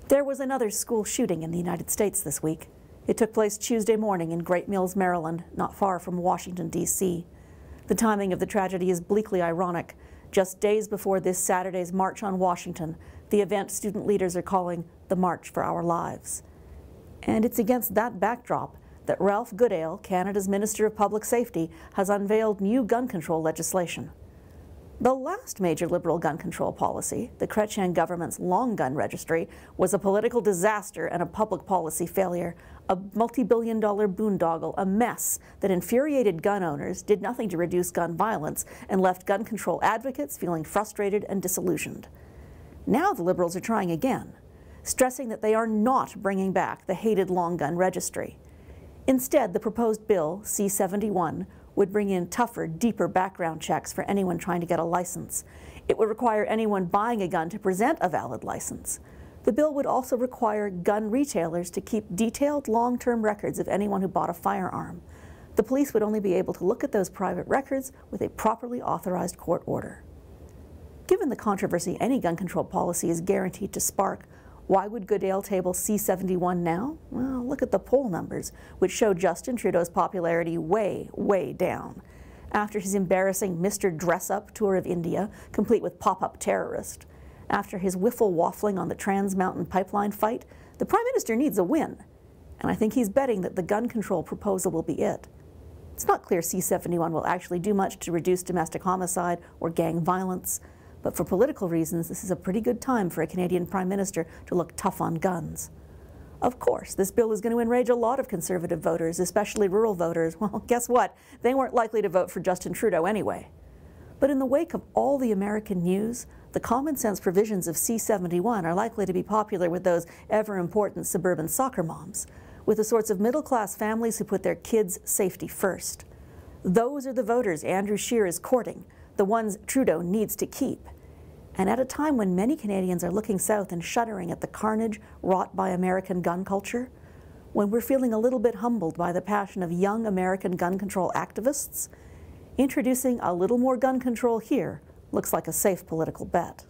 There was another school shooting in the United States this week. It took place Tuesday morning in Great Mills, Maryland, not far from Washington, D.C. The timing of the tragedy is bleakly ironic. Just days before this Saturday's March on Washington, the event student leaders are calling the March for Our Lives. And it's against that backdrop that Ralph Goodale, Canada's Minister of Public Safety, has unveiled new gun control legislation. The last major Liberal gun control policy, the Chrétien government's long gun registry, was a political disaster and a public policy failure, a multi-billion-dollar boondoggle, a mess that infuriated gun owners, did nothing to reduce gun violence, and left gun control advocates feeling frustrated and disillusioned. Now the Liberals are trying again, stressing that they are not bringing back the hated long gun registry. Instead, the proposed bill, C-71, would bring in tougher, deeper background checks for anyone trying to get a license. It would require anyone buying a gun to present a valid license. The bill would also require gun retailers to keep detailed long-term records of anyone who bought a firearm. The police would only be able to look at those private records with a properly authorized court order. Given the controversy any gun control policy is guaranteed to spark, why would Goodale table C-71 now? Well, look at the poll numbers, which show Justin Trudeau's popularity way, way down. After his embarrassing Mr. Dress-Up tour of India, complete with pop-up terrorist. After his whiffle-waffling on the Trans Mountain Pipeline fight, the Prime Minister needs a win. And I think he's betting that the gun control proposal will be it. It's not clear C-71 will actually do much to reduce domestic homicide or gang violence. But for political reasons, this is a pretty good time for a Canadian Prime Minister to look tough on guns. Of course, this bill is going to enrage a lot of Conservative voters, especially rural voters. Well, guess what? They weren't likely to vote for Justin Trudeau anyway. But in the wake of all the American news, the common-sense provisions of C-71 are likely to be popular with those ever-important suburban soccer moms, with the sorts of middle-class families who put their kids' safety first. Those are the voters Andrew Scheer is courting, the ones Trudeau needs to keep. And at a time when many Canadians are looking south and shuddering at the carnage wrought by American gun culture, when we're feeling a little bit humbled by the passion of young American gun control activists, introducing a little more gun control here looks like a safe political bet.